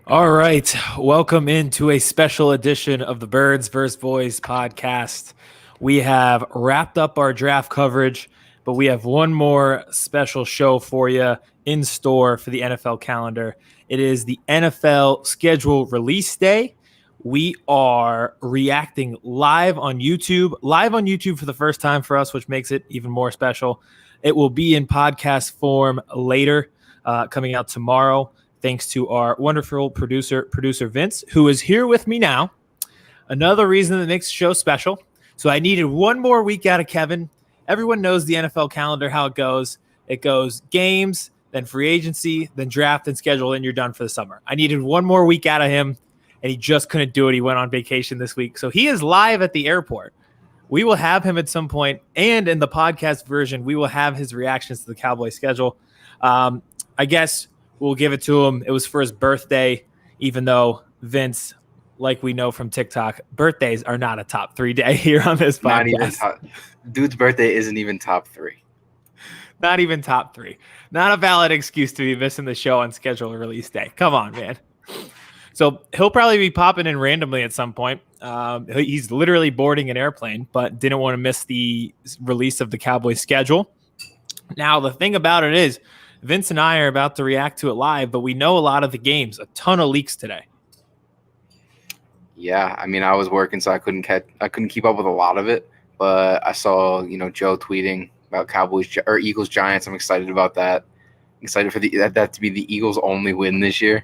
All right. Welcome into a special edition of the Birds vs. Boys podcast. We have wrapped up our draft coverage, but we have one more special show for you in store for the NFL calendar. It is the NFL schedule release day. We are reacting live on YouTube for the first time for us, which makes it even more special. It will be in podcast form later, coming out tomorrow. Thanks to our wonderful producer Vince, who is here with me now. Another reason that makes the show special. So I needed one more week out of Kevin. Everyone knows the NFL calendar, how it goes. It goes games, then free agency, then draft and schedule, and you're done for the summer. I needed one more week out of him, and he just couldn't do it. He went on vacation this week. So he is live at the airport. We will have him at some point, and in the podcast version, we will have his reactions to the Cowboys schedule. I guess we'll give it to him. It was for his birthday, even though Vince, like we know from TikTok, birthdays are not a top 3 day here on this podcast. Not even top. Dude's birthday isn't even top 3. Not even top 3. Not a valid excuse to be missing the show on schedule release day. Come on, man. So he'll probably be popping in randomly at some point. He's literally boarding an airplane, but didn't want to miss the release of the Cowboys schedule. Now, the thing about it is, Vince and I are about to react to it live, but we know a lot of the games. A ton of leaks today. Yeah, I mean, I was working, so I couldn't keep up with a lot of it. But I saw, Joe tweeting about Cowboys or Eagles Giants. I'm excited about that. I'm excited for that to be the Eagles' only win this year.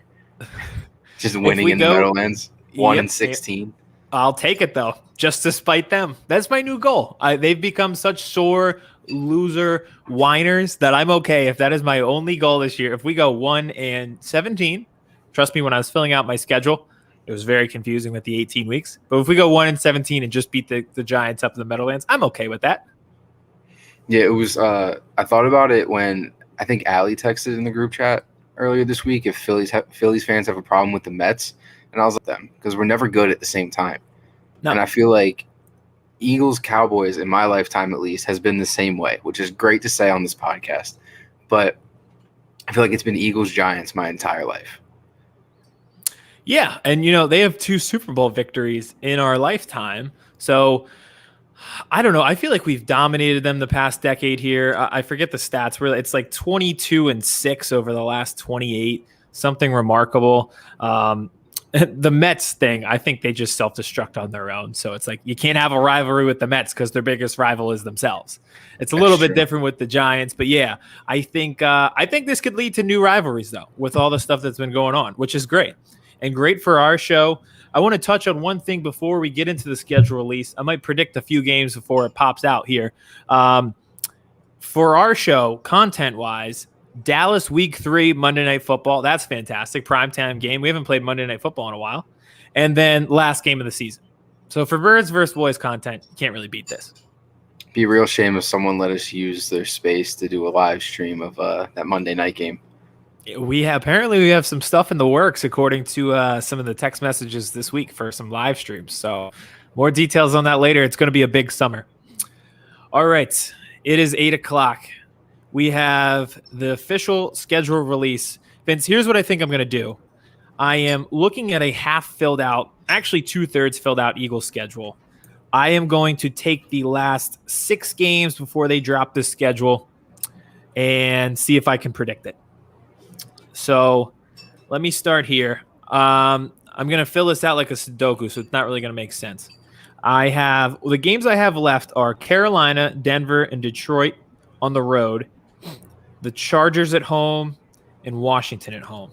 Just winning in the Meadowlands, 1-16. I'll take it though, just to spite them. That's my new goal. They've become such sore loser whiners that I'm okay if that is my only goal this year. If we go 1-17, trust me, when I was filling out my schedule, it was very confusing with the 18 weeks. But if we go 1-17 and just beat the Giants up in the Meadowlands, I'm okay with that. Yeah, it was. I thought about it when I think Allie texted in the group chat earlier this week if Phillies fans have a problem with the Mets, and I was like them because we're never good at the same time. No. And I feel like Eagles Cowboys in my lifetime at least has been the same way, which is great to say on this podcast, but I feel like it's been Eagles Giants my entire life. Yeah, and they have 2 Super Bowl victories in our lifetime. So I don't know. I feel like we've dominated them the past decade here. I forget the stats. It's like 22-6 over the last 28. Something remarkable. The Mets thing, I think they just self-destruct on their own. So it's like you can't have a rivalry with the Mets because their biggest rival is themselves. It's a little bit different with the Giants, but yeah, I think this could lead to new rivalries though, with all the stuff that's been going on, which is great and great for our show. I want to touch on one thing before we get into the schedule release. I might predict a few games before it pops out here. For our show, content-wise, Dallas Week 3 Monday Night Football. That's fantastic. Primetime game. We haven't played Monday Night Football in a while. And then last game of the season. So for Birds vs. Boys content, you can't really beat this. Be a real shame if someone let us use their space to do a live stream of that Monday night game. Apparently we have some stuff in the works according to some of the text messages this week for some live streams. So more details on that later. It's going to be a big summer. All right. It is 8:00. We have the official schedule release. Vince, here's what I think I'm going to do. I am looking at a half filled out, actually 2/3 filled out Eagles schedule. I am going to take the last 6 games before they drop this schedule and see if I can predict it. So let me start here. I'm going to fill this out like a Sudoku, so it's not really going to make sense. The games I have left are Carolina, Denver, and Detroit on the road. The Chargers at home, and Washington at home.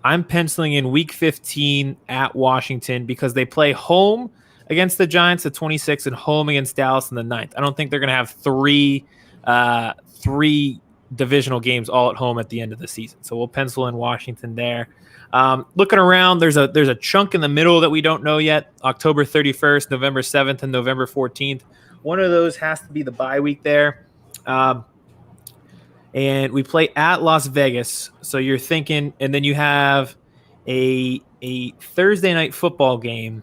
I'm penciling in Week 15 at Washington because they play home against the Giants the 26th and home against Dallas on the 9th. I don't think they're going to have three divisional games all at home at the end of the season. So we'll pencil in Washington there. Looking around, there's a chunk in the middle that we don't know yet. October 31st, November 7th, and November 14th. One of those has to be the bye week there. And we play at Las Vegas. So you're thinking, and then you have a Thursday night football game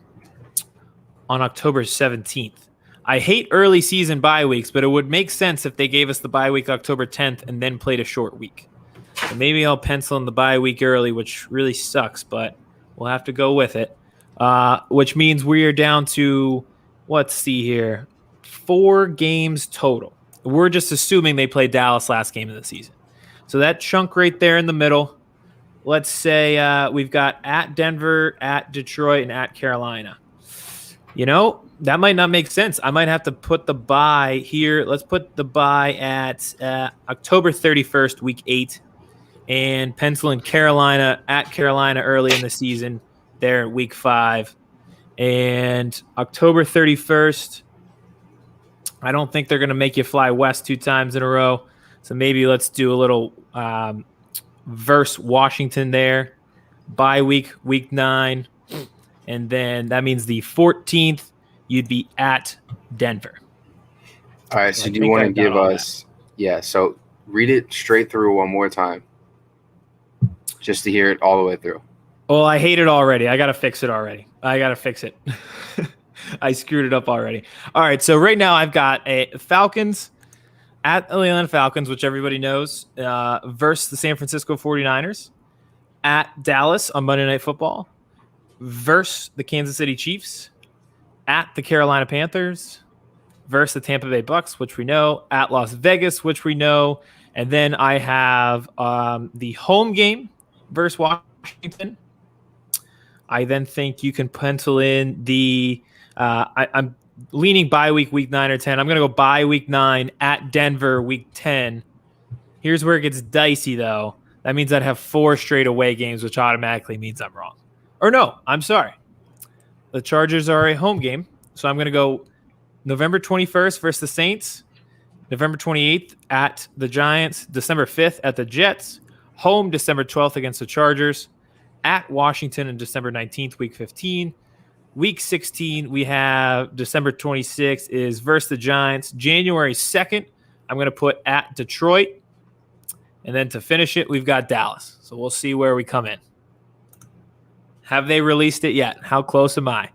on October 17th. I hate early season bye weeks, but it would make sense if they gave us the bye week October 10th and then played a short week. So maybe I'll pencil in the bye week early, which really sucks, but We'll have to go with it, which means we are down to, let's see here, 4 games total. We're just assuming they played Dallas last game of the season. So that chunk right there in the middle, let's say we've got at Denver, at Detroit, and at Carolina. That might not make sense. I might have to put the bye here. Let's put the bye at October 31st, week 8, and pencil in Carolina at Carolina early in the season there at week 5. And October 31st, I don't think they're going to make you fly west 2 times in a row. So maybe let's do a little versus Washington there. Bye week 9. And then that means the 14th, you'd be at Denver. All right, so do you want to give us – yeah, so read it straight through one more time just to hear it all the way through. Well, I hate it already. I got to fix it already. I got to fix it. I screwed it up already. All right, so right now I've got a Falcons at Atlanta Falcons, which everybody knows, versus the San Francisco 49ers, at Dallas on Monday Night Football, versus the Kansas City Chiefs, at the Carolina Panthers, versus the Tampa Bay Bucks, which we know, at Las Vegas, which we know, and then I have the home game versus Washington. I then think you can pencil in the I'm leaning bye week 9 or 10. I'm going to go bye week 9 at Denver week 10. Here's where it gets dicey, though. That means I'd have 4 straight away games, which automatically means I'm wrong. Or no, I'm sorry. The Chargers are a home game, so I'm going to go November 21st versus the Saints, November 28th at the Giants, December 5th at the Jets, home December 12th against the Chargers, at Washington on December 19th, week 15. Week 16, we have December 26th is versus the Giants. January 2nd, I'm going to put at Detroit. And then to finish it, we've got Dallas. So we'll see where we come in. Have they released it yet? How close am I?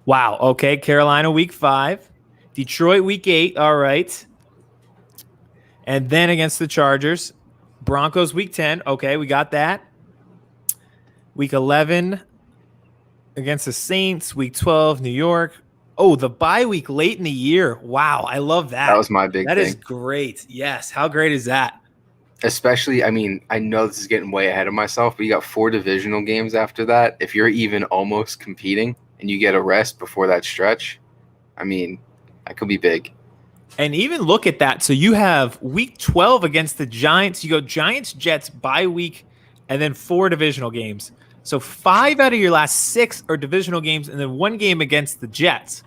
Wow. Okay. Carolina week 5. Detroit week 8. All right. And then against the Chargers. Broncos week 10. Okay. We got that. Week 11 against the Saints. Week 12, New York. Oh, the bye week late in the year. Wow. I love that. That was my big thing. That is great. Yes. How great is that? Especially, I mean, I know this is getting way ahead of myself, but you got 4 divisional games after that. If you're even almost competing and you get a rest before that stretch, I mean, that could be big. And even look at that. So you have week 12 against the Giants. You go Giants, Jets, bye week, and then 4 divisional games. So 5 out of your last 6 are divisional games, and then 1 game against the Jets.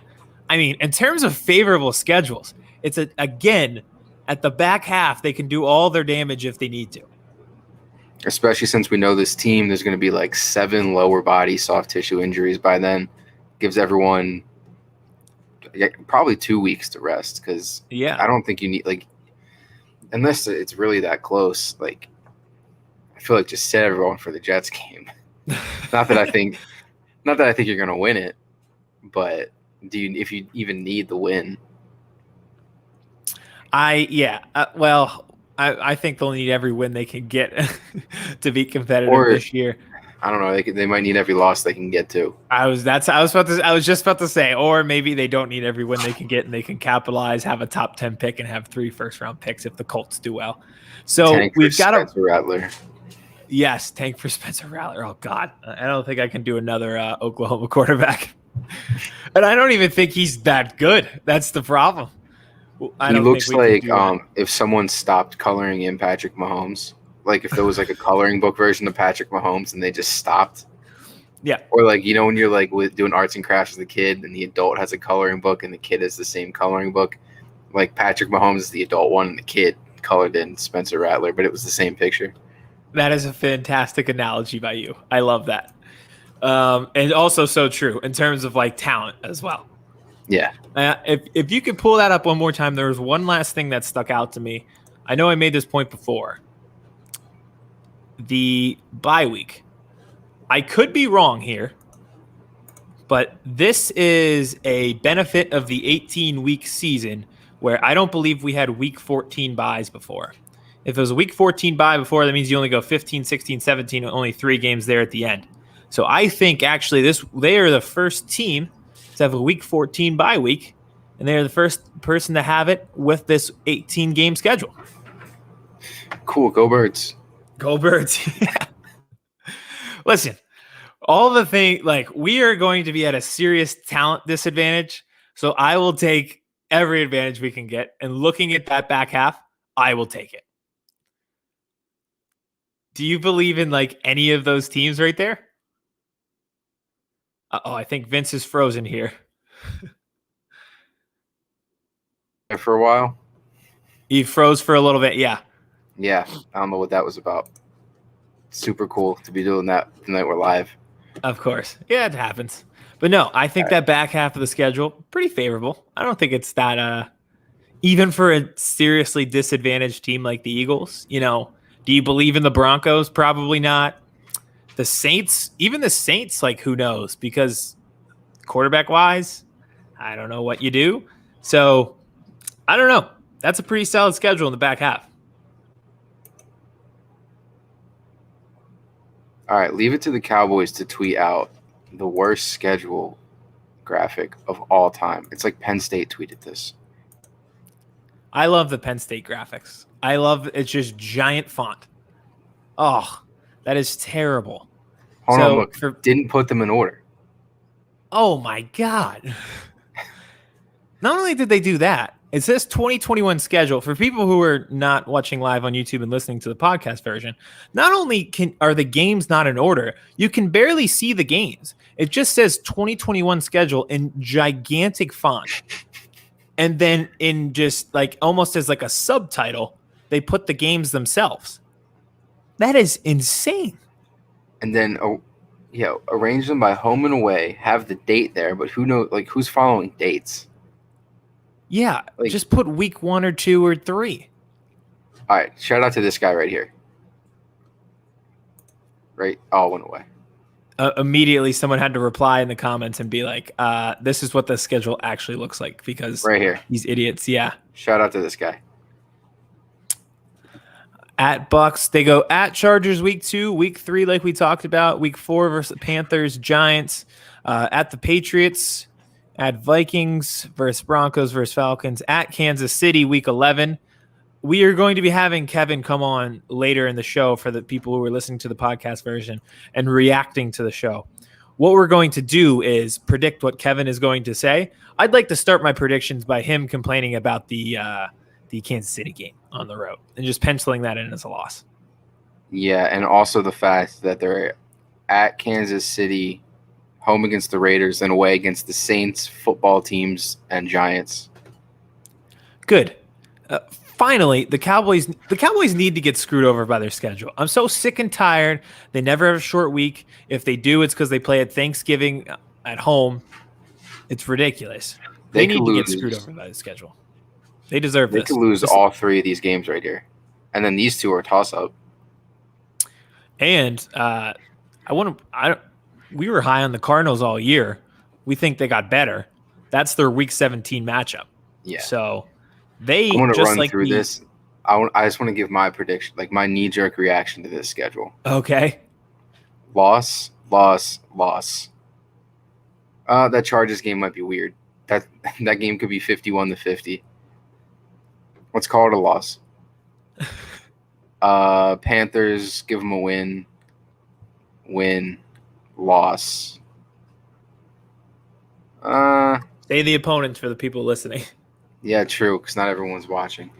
I mean, in terms of favorable schedules, it's again, at the back half, they can do all their damage if they need to. Especially since we know this team, there's going to be like 7 lower body soft tissue injuries by then. Gives everyone probably 2 weeks to rest because I don't think you need, like, unless it's really that close, like, I feel like just set everyone for the Jets game. Not that I think you're going to win it, but if you even need the win? I think they'll need every win they can get to be competitive this year. I don't know. They might need every loss they can get to. I was just about to say, or maybe they don't need every win they can get and they can capitalize, have a top 10 pick, and have 3 first-round picks if the Colts do well. So we've got Spencer Rattler. Yes, tank for Spencer Rattler. Oh God, I don't think I can do another Oklahoma quarterback, and I don't even think he's that good. That's the problem. He looks like if someone stopped coloring in Patrick Mahomes, like if there was like a coloring book version of Patrick Mahomes and they just stopped. Yeah. Or like, you know, when you're like doing arts and crafts as a kid and the adult has a coloring book and the kid has the same coloring book, like Patrick Mahomes is the adult one and the kid colored in Spencer Rattler, but it was the same picture. That is a fantastic analogy by you. I love that. And also so true in terms of like talent as well. Yeah. If you could pull that up one more time, there was one last thing that stuck out to me. I know I made this point before. The bye week. I could be wrong here, but this is a benefit of the 18-week season where I don't believe we had week 14 byes before. If it was a week 14 bye before, that means you only go 15, 16, 17, only 3 games there at the end. So I think actually they are the first team to have a Week 14 bye week, and they are the first person to have it with this 18-game schedule. Cool. Go Birds. Go Birds. Listen, all the thing, like, we are going to be at a serious talent disadvantage. So I will take every advantage we can get. And looking at that back half, I will take it. Do you believe in like any of those teams right there? I think Vince is frozen here. For a while. He froze for a little bit. Yeah. Yeah. I don't know what that was about. Super cool to be doing that the night we're live. Of course. Yeah, it happens. But no, I think that back half of the schedule, pretty favorable. I don't think it's that, even for a seriously disadvantaged team like the Eagles. You know, do you believe in the Broncos? Probably not. The Saints, even the Saints, like, who knows? Because quarterback-wise, I don't know what you do. So, I don't know. That's a pretty solid schedule in the back half. All right, leave it to the Cowboys to tweet out the worst schedule graphic of all time. It's like Penn State tweeted this. I love the Penn State graphics. I love it's just giant font. Oh, that is terrible. Hold on, look. Didn't put them in order. Oh, my God. Not only did they do that, it says 2021 schedule. For people who are not watching live on YouTube and listening to the podcast version, not only are the games not in order, you can barely see the games. It just says 2021 schedule in gigantic font. And then in just like almost as like a subtitle, they put the games themselves. That is insane. And then, arrange them by home and away, have the date there, but who knows, like, who's following dates? Yeah, like, just put week 1 or 2 or 3. All right, shout out to this guy right here. Right? All went away. Immediately, someone had to reply in the comments and be like, this is what the schedule actually looks like, because right here, these idiots, yeah. Shout out to this guy. At Bucks, they go at Chargers week 2, week 3, like we talked about, week 4 versus Panthers, Giants, at the Patriots, at Vikings versus Broncos versus Falcons, at Kansas City week 11. We are going to be having Kevin come on later in the show for the people who are listening to the podcast version and reacting to the show. What we're going to do is predict what Kevin is going to say. I'd like to start my predictions by him complaining about the Kansas City game on the road and just penciling that in as a loss. Yeah, and also the fact that they're at Kansas City, home against the Raiders, and away against the Saints, football teams, and Giants. Good. Finally, the Cowboys need to get screwed over by their schedule. I'm so sick and tired. They never have a short week. If they do, it's because they play at Thanksgiving at home. It's ridiculous. They need to get screwed over by the schedule. They deserve this. They could lose all 3 of these games right here. And then these 2 are a toss-up. And we were high on the Cardinals all year. We think they got better. That's their Week 17 matchup. Yeah. So they I want to just run like through this. I just want to give my prediction, like my knee-jerk reaction to this schedule. Okay. Loss. That Chargers game might be weird. That game could be 51-50. Let's call it a loss. Panthers, give them a win. Win. Loss. Say the opponents for the people listening. Yeah, true, because not everyone's watching.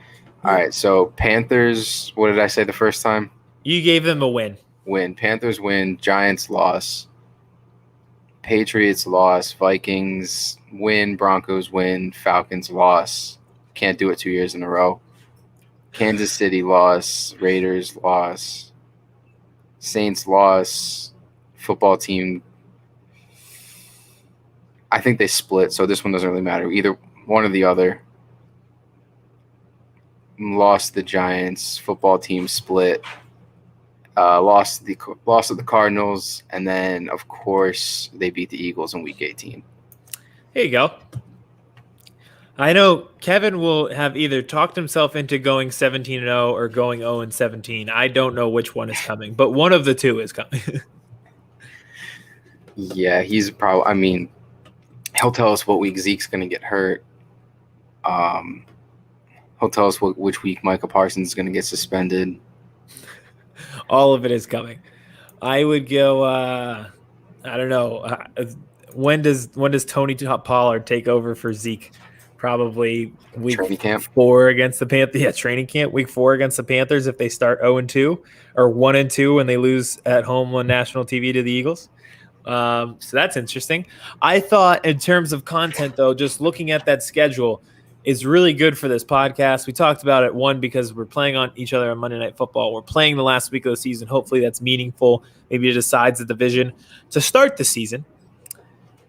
All right, so Panthers, what did I say the first time? You gave them a win. Win. Panthers win. Giants loss. Patriots loss. Vikings win. Broncos win. Falcons loss. Can't do it 2 years in a row. Kansas City loss. Raiders loss. Saints loss. Football team. I think they split, so this one doesn't really matter. Either one or the other. Lost the Giants. Football team split. Lost of the Cardinals, and then of course they beat the Eagles in Week 18. There you go. I know Kevin will have either talked himself into going 17-0 or going 0-17. I don't know which one is coming, but one of the two is coming. Yeah, he's probably. I mean, he'll tell us what week Zeke's going to get hurt. He'll tell us which week Micah Parsons is going to get suspended. All of it is coming. I would go. I don't know. When does Tony Pollard take over for Zeke? Probably week Training camp. 4 against the Panthers. Yeah, training camp. Week 4 against the Panthers if they start 0-2 or 1-2 and they lose at home on national TV to the Eagles. So that's interesting. I thought in terms of content, though, just looking at that schedule is really good for this podcast. We talked about it, one, because we're playing on each other on Monday Night Football. We're playing the last week of the season. Hopefully that's meaningful. Maybe it decides the division. To start the season,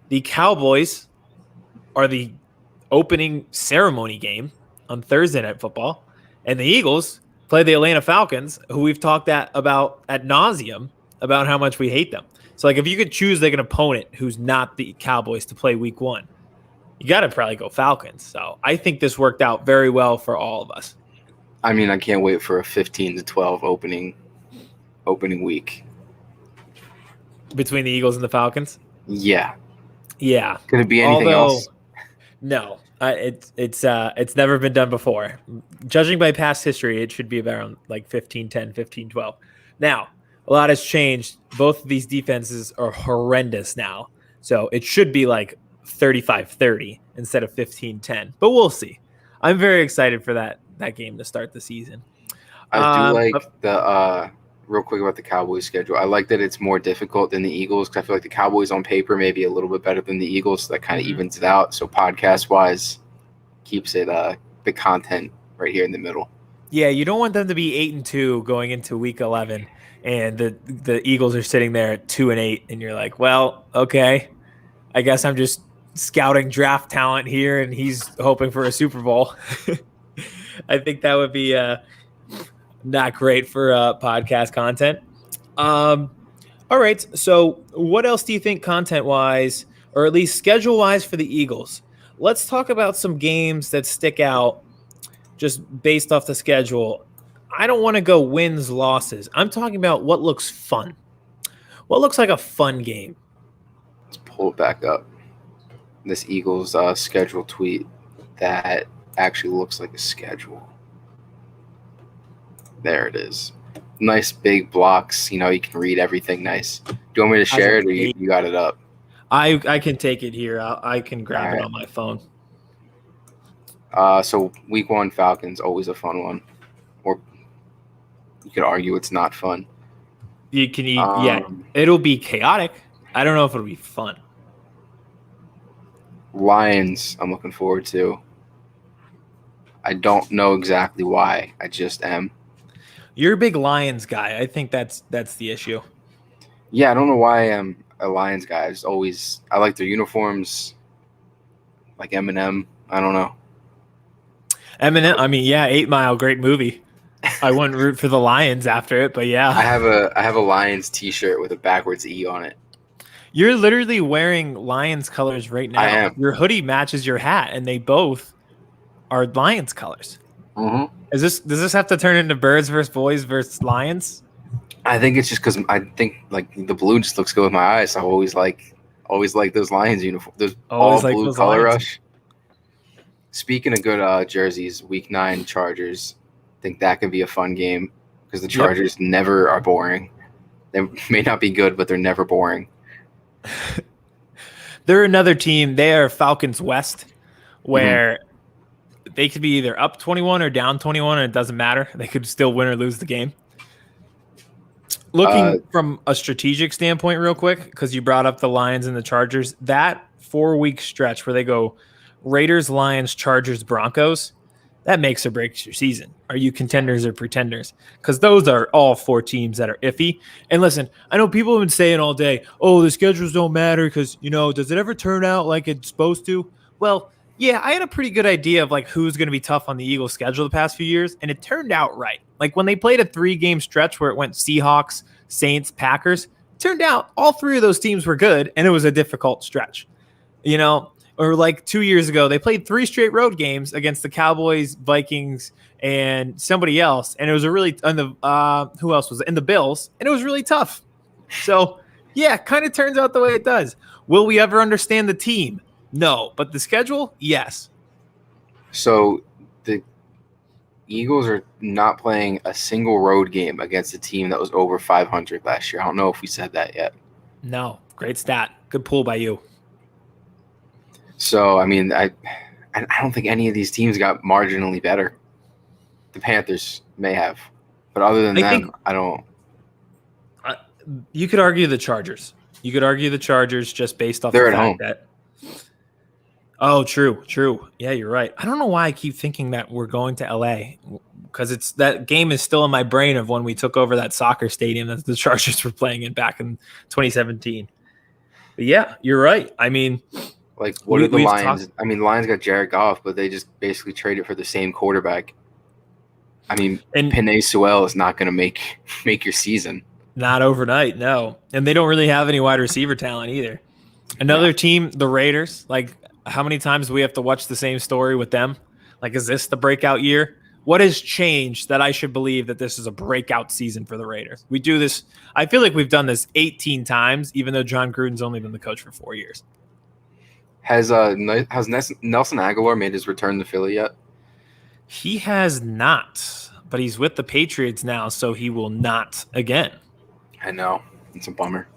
the Cowboys are the opening ceremony game on Thursday Night Football, and the Eagles play the Atlanta Falcons, who we've talked about ad nauseum about how much we hate them. So, like, if you could choose like an opponent who's not the Cowboys to play week 1, you got to probably go Falcons. So I think this worked out very well for all of us. I mean, I can't wait for a 15-12 opening week Between the Eagles and the Falcons? Yeah. Yeah. Could it be anything else? No. It's never been done before. Judging by past history, it should be around like 15-10, 15-12. Now, a lot has changed. Both of these defenses are horrendous now. So it should be like 35-30 instead of 15-10. But we'll see. I'm very excited for that game to start the season. I do like the real quick about the Cowboys schedule. I like that it's more difficult than the Eagles because I feel like the Cowboys on paper may be a little bit better than the Eagles. So that kind of evens it out. So podcast-wise, keeps it the content right here in the middle. Yeah, you don't want them to be 8-2 going into week 11, and the Eagles are sitting there at 2-8, and you're like, well, okay, I guess I'm just scouting draft talent here, and he's hoping for a Super Bowl. I think that would be not great for podcast content. All right, so what else do you think content-wise, or at least schedule-wise for the Eagles? Let's talk about some games that stick out just based off the schedule. I don't want to go wins, losses. I'm talking about what looks fun. What looks like a fun game? Let's pull it back up. This Eagles schedule tweet that actually looks like a schedule. There it is. Nice big blocks. You can read everything nice. Do you want me to share it or you got it up? I can take it here. I can grab it on my phone. So week 1 Falcons, always a fun one. Or you could argue it's not fun. Yeah, it'll be chaotic. I don't know if it'll be fun. Lions, I'm looking forward to. I don't know exactly why. I just am. You're a big Lions guy. I think that's the issue. Yeah, I don't know why I'm a Lions guy. I like their uniforms. Like Eminem. I don't know. Eminem. I mean, yeah, 8 Mile, great movie. I wouldn't root for the Lions after it, but yeah. I have a Lions T-shirt with a backwards E on it. You're literally wearing Lions colors right now. I am. Your hoodie matches your hat, and they both are Lions colors. Mm-hmm. Does this have to turn into birds versus boys versus Lions? I think it's just because I think like the blue just looks good with my eyes. I always like those Lions uniforms. Those all blue color rush. Speaking of good jerseys, Week 9 Chargers. I think that could be a fun game because the Chargers never are boring. They may not be good, but they're never boring. They're another team. They are Falcons West, where they could be either up 21 or down 21, and it doesn't matter. They could still win or lose the game. Looking from a strategic standpoint real quick, because you brought up the Lions and the Chargers, that 4-week stretch where they go Raiders, Lions, Chargers, Broncos, that makes or breaks your season. Are you contenders or pretenders? Because those are all 4 teams that are iffy. And listen, I know people have been saying all day, oh, the schedules don't matter because, does it ever turn out like it's supposed to? Well, yeah, I had a pretty good idea of like who's going to be tough on the Eagles schedule the past few years, and it turned out right. Like when they played a 3-game stretch where it went Seahawks, Saints, Packers, it turned out all 3 of those teams were good, and it was a difficult stretch. Or like 2 years ago, they played 3 straight road games against the Cowboys, Vikings, and somebody else, and it was who else was it? And the Bills, and it was really tough. So Yeah, kind of turns out the way it does. Will we ever understand the team? No, but the schedule, yes. So the Eagles are not playing a single road game against a team that was over 500 last year. I don't know if we said that yet. No, great stat. Good pull by you. So, I mean, I don't think any of these teams got marginally better. The Panthers may have, but other than them, I don't. You could argue the Chargers. You could argue the Chargers just based off They're the at fact home. that. Oh, true. Yeah, you're right. I don't know why I keep thinking that we're going to LA because it's that game is still in my brain of when we took over that soccer stadium that the Chargers were playing in back in 2017. But yeah, you're right. I mean, like, what are the Lions? I mean, Lions got Jared Goff, but they just basically traded for the same quarterback. I mean, Penei Sewell is not going to make your season. Not overnight, no. And they don't really have any wide receiver talent either. Another team, the Raiders, like how many times do we have to watch the same story with them? Like, is this the breakout year? What has changed that I should believe that this is a breakout season for the Raiders? We do this. I feel like we've done this 18 times, even though John Gruden's only been the coach for 4 years. Has Nelson Aguilar made his return to Philly yet? He has not, but he's with the Patriots now, so he will not again. I know. It's a bummer.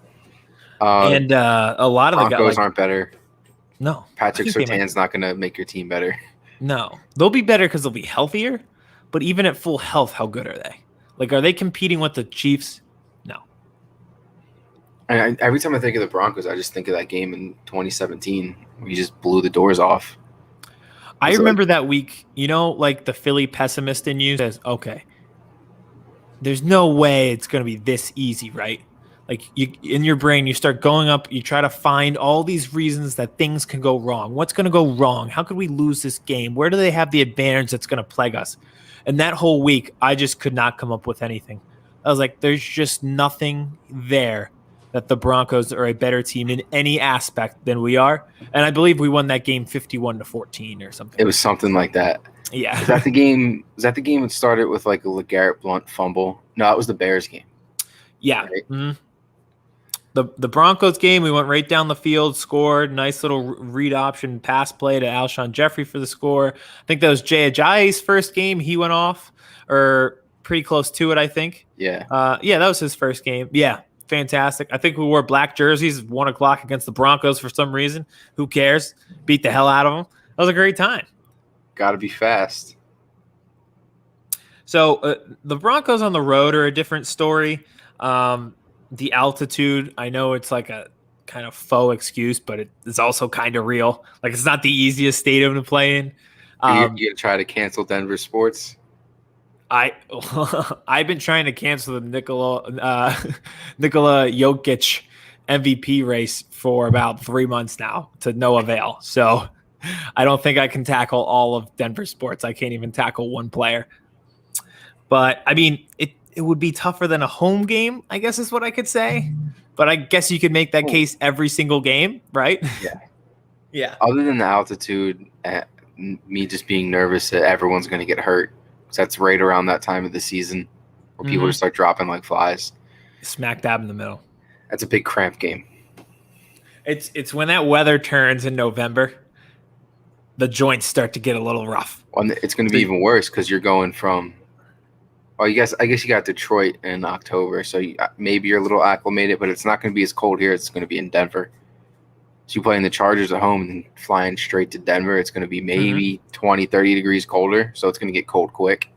And a lot of the Broncos aren't better. No. Patrick Surtain's not going to make your team better. No. They'll be better because they'll be healthier, but even at full health, how good are they? Like, are they competing with the Chiefs? No. Every time I think of the Broncos, I just think of that game in 2017 where you just blew the doors off. I remember that week, like the Philly pessimist in you says, okay, there's no way it's going to be this easy, right? Like in your brain, you start going up, you try to find all these reasons that things can go wrong. What's going to go wrong? How could we lose this game? Where do they have the advantage that's going to plague us? And that whole week, I just could not come up with anything. I was like, there's just nothing there that the Broncos are a better team in any aspect than we are. And I believe we won that game 51-14 or something. It was something like that. Yeah. Was that the game that started with like a LeGarrette Blount fumble? No, it was the Bears game. Yeah. Right? Mm-hmm. The Broncos game, we went right down the field, scored, nice little read option pass play to Alshon Jeffrey for the score. I think that was Jay Ajayi's first game. He went off, or pretty close to it, I think. Yeah. That was his first game. Yeah, fantastic. I think we wore black jerseys at 1 o'clock against the Broncos for some reason. Who cares? Beat the hell out of them. That was a great time. Got to be fast. So the Broncos on the road are a different story. The altitude, I know it's like a kind of faux excuse, but it's also kind of real. Like, it's not the easiest stadium to play in. You gonna try to cancel Denver sports? I've been trying to cancel the Nikola Jokic MVP race for about 3 months now to no avail. So I don't think I can tackle all of Denver sports. I can't even tackle one player. But I mean, it would be tougher than a home game, I guess is what I could say. But I guess you could make that case every single game, right? Yeah. Yeah. Other than the altitude, me just being nervous that everyone's going to get hurt. Because that's right around that time of the season where people just start dropping like flies. Smack dab in the middle. That's a big cramp game. It's when that weather turns in November, the joints start to get a little rough. Well, it's going to be even worse because you're going from – I guess you got Detroit in October, so maybe you're a little acclimated, but it's not going to be as cold here. It's going to be in Denver. So you playing the Chargers at home and flying straight to Denver, it's going to be maybe 20, 30 degrees colder, so it's going to get cold quick.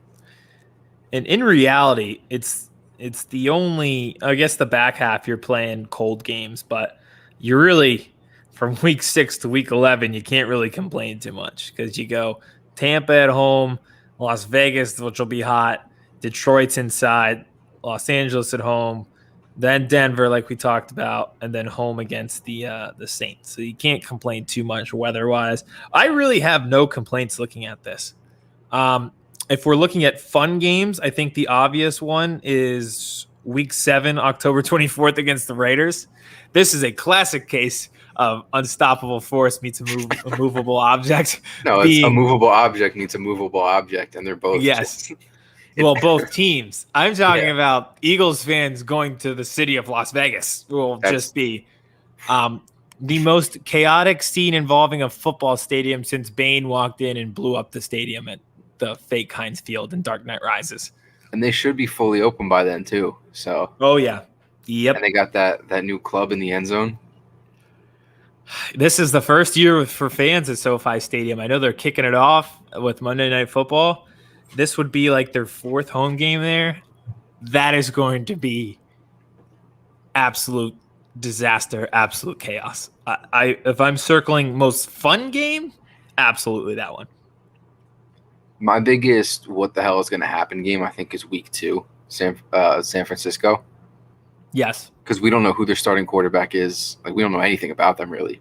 And in reality, it's the only, I guess the back half you're playing cold games, but you're really, from week 6 to week 11, you can't really complain too much because you go Tampa at home, Las Vegas, which will be hot, Detroit's inside, Los Angeles at home, then Denver, like we talked about, and then home against the Saints. So you can't complain too much weather-wise. I really have no complaints looking at this. If we're looking at fun games, I think the obvious one is Week 7, October 24th against the Raiders. This is a classic case of unstoppable force meets a movable object. No, it's a movable object meets a movable object, and they're both yes. Well, both teams. I'm talking Yeah. about Eagles fans going to the city of Las Vegas will That's- just be the most chaotic scene involving a football stadium since Bane walked in and blew up the stadium at the fake Heinz Field in Dark Knight Rises. And they should be fully open by then too. So. Oh yeah, yep. And they got that new club in the end zone. This is the first year for fans at SoFi Stadium. I know they're kicking it off with Monday Night Football. This would be like their fourth home game there. That is going to be absolute disaster, absolute chaos. If I'm circling most fun game, absolutely that one. My biggest what the hell is going to happen game, I think, is week 2, San Francisco. Yes. Because we don't know who their starting quarterback is. Like, we don't know anything about them, really.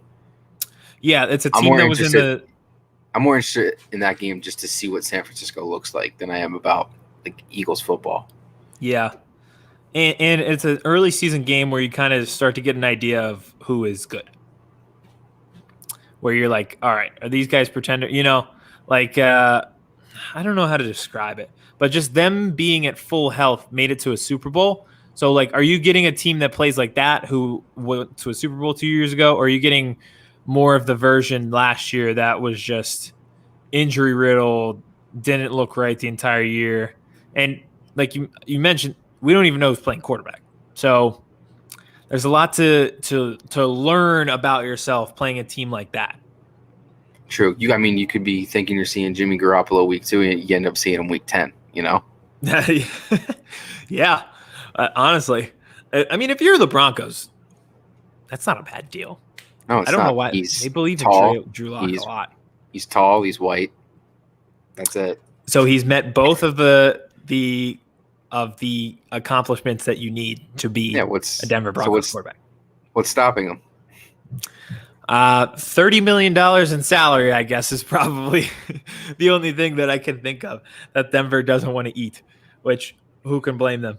Yeah, it's a team that was in the... I'm more interested in that game just to see what San Francisco looks like than I am about, like, Eagles football. Yeah. And it's an early season game where you kind of start to get an idea of who is good. Where you're like, all right, are these guys pretender? You know, like, I don't know how to describe it. But just them being at full health made it to a Super Bowl. So, like, are you getting a team that plays like that who went to a Super Bowl 2 years ago? Or are you getting more of the version last year that was just injury-riddled, didn't look right the entire year? And, like you mentioned, we don't even know who's playing quarterback. So there's a lot to learn about yourself playing a team like that. True. You could be thinking you're seeing Jimmy Garoppolo week 2, and you end up seeing him week 10, you know? Yeah. Honestly, I mean, if you're the Broncos, that's not a bad deal. No, it's I don't not. know why He's they believe tall. in Drew Lock a lot. He's tall. He's white. That's it. So he's met both of the accomplishments that you need to be a Denver Broncos quarterback. What's stopping him? $30 million in salary, I guess, is probably the only thing that I can think of that Denver doesn't want to eat, which who can blame them?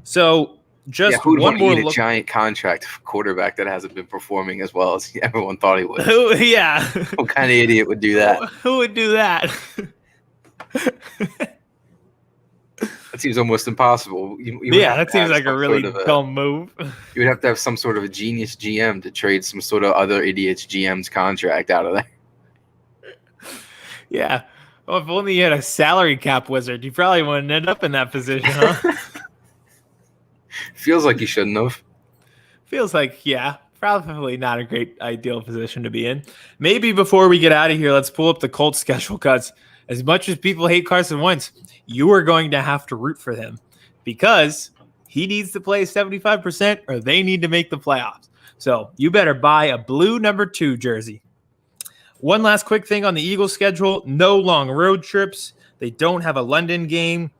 So just who'd one want to more eat look. a giant contract for a quarterback that hasn't been performing as well as everyone thought he would? Yeah. What kind of idiot would do that? Who would do that? That seems almost impossible. That seems like a really dumb move. You would have to have some sort of a genius GM to trade some sort of other idiot's GM's contract out of there. Yeah. Well, if only you had a salary cap wizard, you probably wouldn't end up in that position, huh? Feels like you shouldn't have. Feels like, yeah, probably not a great ideal position to be in. Maybe before we get out of here, let's pull up the Colts schedule, because as much as people hate Carson Wentz, you are going to have to root for him because he needs to play 75% or they need to make the playoffs. So you better buy a blue number 2 jersey. One last quick thing on the Eagles schedule: no long road trips. They don't have a London game.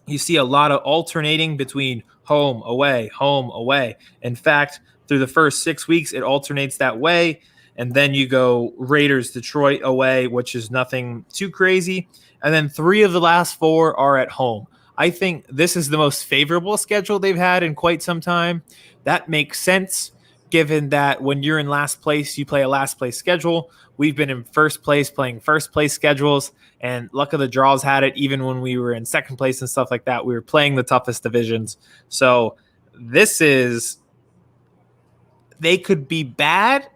You see a lot of alternating between home, away, home, away. In fact, through the first 6 weeks, it alternates that way. And then you go Raiders, Detroit away, which is nothing too crazy. And then 3 of the last 4 are at home. I think this is the most favorable schedule they've had in quite some time. That makes sense, given that when you're in last place, you play a last place schedule. We've been in first place playing first place schedules, and luck of the draws had it. Even when we were in second place and stuff like that, we were playing the toughest divisions. So they could be bad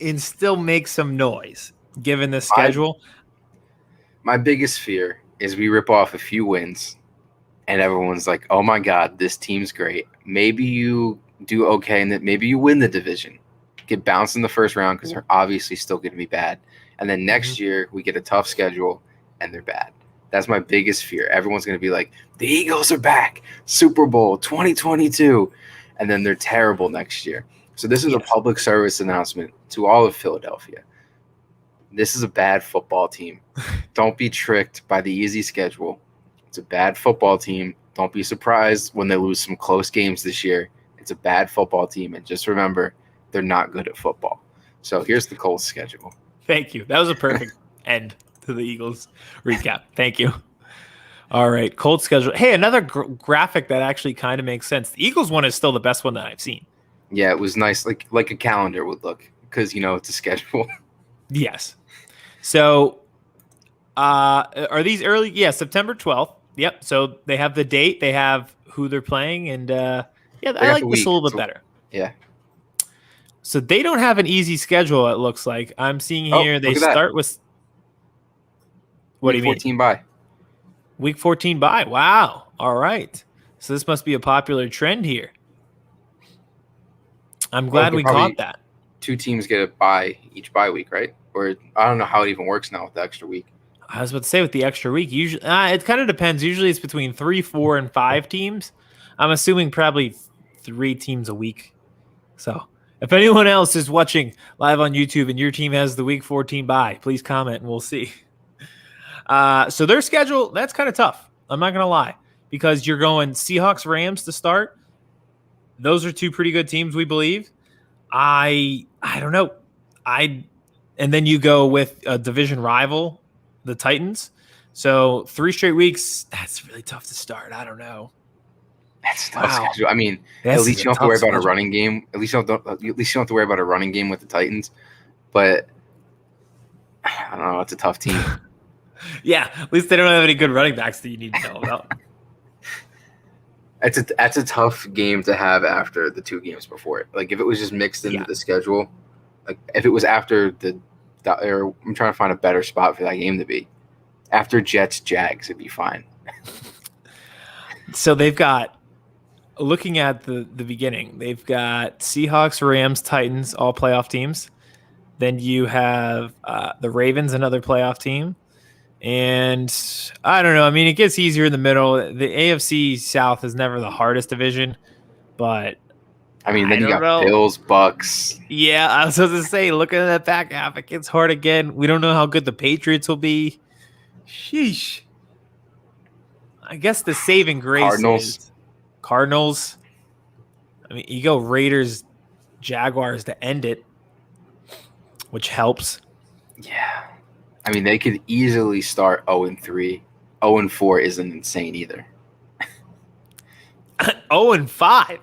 and still make some noise given the schedule. My biggest fear is we rip off a few wins and everyone's like, oh my God, this team's great. Maybe you do okay and that maybe you win the division, get bounced in the first round because they're obviously still going to be bad. And then next year we get a tough schedule and they're bad. That's my biggest fear. Everyone's going to be like, the Eagles are back, Super Bowl 2022. And then they're terrible next year. So this is a public service announcement to all of Philadelphia. This is a bad football team. Don't be tricked by the easy schedule. It's a bad football team. Don't be surprised when they lose some close games this year. It's a bad football team. And just remember, they're not good at football. So here's the Colts schedule. Thank you. That was a perfect end to the Eagles recap. Thank you. All right, Colts schedule. Hey, another graphic that actually kind of makes sense. The Eagles one is still the best one that I've seen. Yeah, it was nice, like a calendar would look, because, it's a schedule. Yes. So are these early? Yeah, September 12th. Yep. So they have the date, they have who they're playing, and yeah, They I got the like this a week. little bit better. Yeah. So they don't have an easy schedule, it looks like. I'm seeing Oh, here they look at that. start with what do Week you mean? 14 bye. Week 14 bye. Wow. All right. So this must be a popular trend here. I'm Oh, glad but we caught probably that. 2 teams get a bye each bye week, right? Or I don't know how it even works now with the extra week. I was about to say with the extra week, usually it kind of depends. Usually it's between 3, 4, and 5 teams. I'm assuming probably 3 teams a week. So if anyone else is watching live on YouTube and your team has the week 14 bye, please comment and we'll see. So their schedule, that's kind of tough. I'm not going to lie, because you're going Seahawks, Rams to start. Those are 2 pretty good teams, we believe. I don't know. And then you go with a division rival, the Titans. So 3 straight weeks, that's really tough to start. I don't know. That's a tough Wow. schedule. I mean, This at is least a you don't have to tough worry about a schedule. running game. At least you don't have to worry about a running game with the Titans. But I don't know. It's a tough team. Yeah, at least they don't have any good running backs that you need to know about. That's a tough game to have after the 2 games before it. Like if it was just mixed into the schedule, like if it was after or I'm trying to find a better spot for that game to be. After Jets Jags, it'd be fine. So they've got, looking at the beginning, they've got Seahawks, Rams, Titans, all playoff teams. Then you have the Ravens, another playoff team. And I don't know. I mean, it gets easier in the middle. The AFC South is never the hardest division, but I mean, then you don't got know. Bills, Bucks. Yeah, I was supposed to say, looking at that back half, it gets hard again. We don't know how good the Patriots will be. Sheesh. I guess the saving grace is Cardinals. I mean, you go Raiders, Jaguars to end it, which helps. Yeah. I mean, they could easily start 0-3. 0-4 isn't insane either. 0-5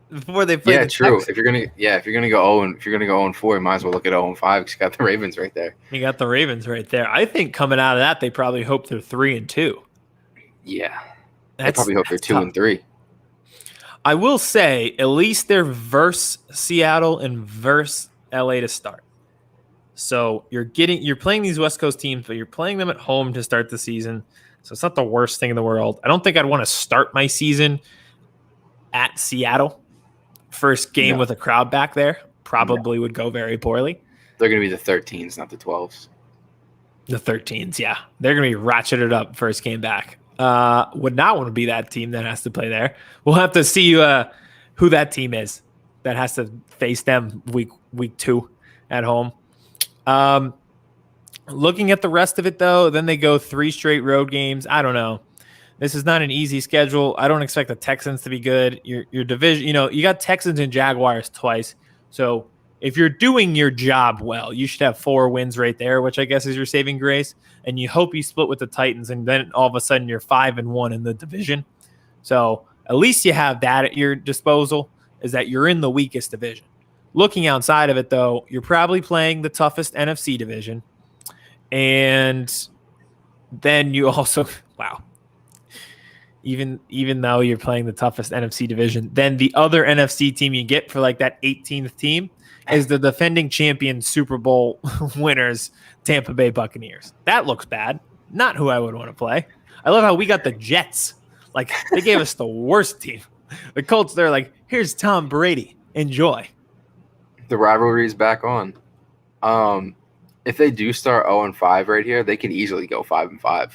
before they play. Yeah, the true. Texans. If you're gonna go 0-4, you might as well look at 0-5 because you got the Ravens right there. You got the Ravens right there. I think coming out of that, they probably hope they're 3-2. Yeah, That's they probably hope they're tough. 2-3. I will say, at least they're versus Seattle and versus LA to start. So you're playing these West Coast teams, but you're playing them at home to start the season. So it's not the worst thing in the world. I don't think I'd want to start my season at Seattle. First game with a crowd back there probably would go very poorly. They're going to be the 13s, not the 12s. The 13s, yeah. They're going to be ratcheted up first game back. Would not want to be that team that has to play there. We'll have to see who that team is that has to face them week 2 at home. Looking at the rest of it, though, then they go 3 straight road games. I don't know. This is not an easy schedule. I don't expect the Texans to be good. Your division, you got Texans and Jaguars twice. So if you're doing your job well, you should have 4 wins right there, which I guess is your saving grace. And you hope you split with the Titans, and then all of a sudden you're 5-1 in the division. So at least you have that at your disposal, is that you're in the weakest division. Looking outside of it, though, you're probably playing the toughest NFC division. And then you also, wow. Even though you're playing the toughest NFC division, then the other NFC team you get for like that 18th team is the defending champion Super Bowl winners, Tampa Bay Buccaneers. That looks bad. Not who I would want to play. I love how we got the Jets. Like, they gave us the worst team. The Colts, they're like, here's Tom Brady. Enjoy. The rivalry is back on. If they do start 0-5 right here, they can easily go 5-5.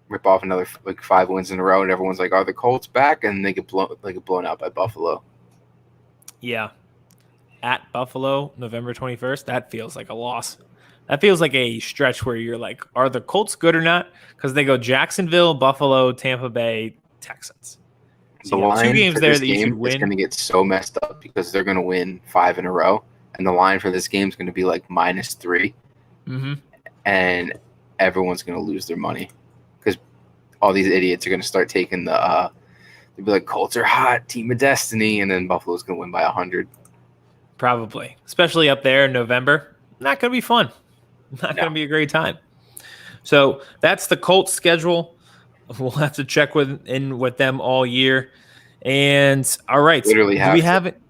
Rip off another 5 wins in a row, and everyone's like, "Are the Colts back?" And they get blown out by Buffalo. Yeah, at Buffalo, November 21st. That feels like a loss. That feels like a stretch where you're like, "Are the Colts good or not?" Because they go Jacksonville, Buffalo, Tampa Bay, Texans. So the line 2 games there that you should win. It's going to get so messed up because they're going to win 5 in a row, and the line for this game is going to be like -3, and everyone's going to lose their money. All these idiots are going to start taking they'll be like, Colts are hot, team of destiny, and then Buffalo's going to win by 100. Probably, especially up there in November. Not going to be fun. Not going to be a great time. So that's the Colts schedule. We'll have to check in with them all year. And all right, Literally do have we to. have it?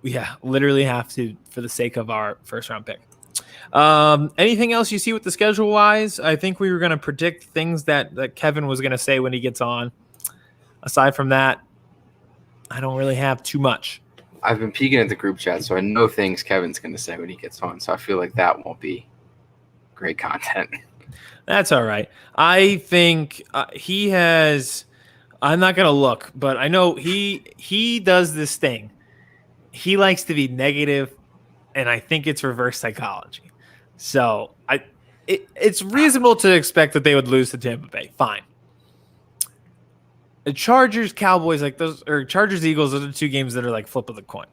Yeah, literally have to for the sake of our first round pick. Anything else you see with the schedule wise? I think we were going to predict things that Kevin was going to say when he gets on. Aside from that, I don't really have too much. I've been peeking at the group chat, so I know things Kevin's going to say when he gets on. So I feel like that won't be great content. That's all right. I think he has. I'm not going to look, but I know he does this thing. He likes to be negative, and I think it's reverse psychology. So it's reasonable to expect that they would lose to Tampa Bay. Fine. The Chargers, Cowboys, like those, or Chargers, Eagles, those are the two games that are like flip of the coin.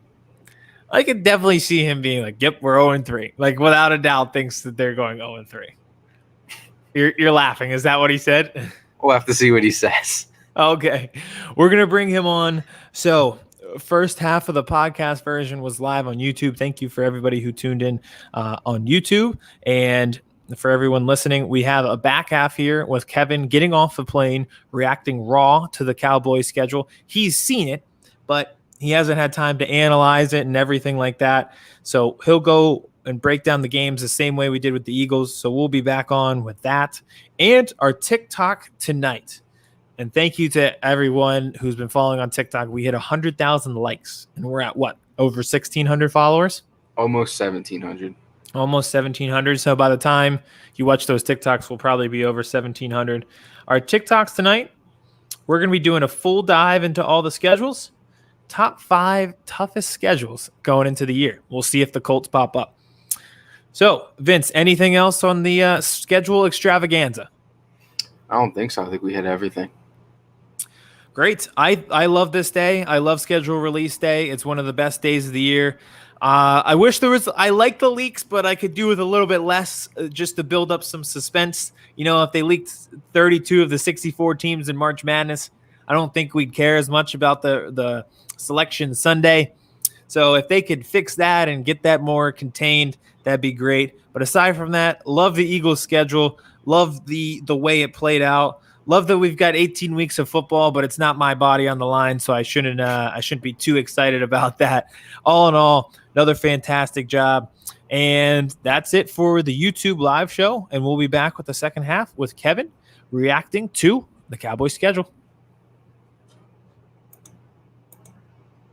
I could definitely see him being like, "Yep, we're 0-3." Like without a doubt, thinks that they're going 0-3. You're laughing. Is that what he said? We'll have to see what he says. Okay, we're gonna bring him on. So first half of the podcast version was live on YouTube. Thank you for everybody who tuned in on YouTube, and for everyone listening, we have a back half here with Kevin getting off the plane, reacting raw to the Cowboys schedule. He's seen it, but he hasn't had time to analyze it and everything like that. So he'll go and break down the games the same way we did with the Eagles. So we'll be back on with that and our TikTok tonight. And thank you to everyone who's been following on TikTok. We hit 100,000 likes, and we're at what? Over 1,600 followers? Almost 1,700. Almost 1,700. So by the time you watch those TikToks, we'll probably be over 1,700. Our TikToks tonight, we're going to be doing a full dive into all the schedules. Top 5 toughest schedules going into the year. We'll see if the Colts pop up. So, Vince, anything else on the schedule extravaganza? I don't think so. I think we hit everything. Great. I love this day. I love schedule release day. It's one of the best days of the year. I wish there was – I like the leaks, but I could do with a little bit less just to build up some suspense. You know, if they leaked 32 of the 64 teams in March Madness, I don't think we'd care as much about the selection Sunday. So if they could fix that and get that more contained, that'd be great. But aside from that, love the Eagles schedule. Love the way it played out. Love that we've got 18 weeks of football, but it's not my body on the line, so I shouldn't be too excited about that. All in all, another fantastic job. And that's it for the YouTube live show. And we'll be back with the second half with Kevin reacting to the Cowboys schedule.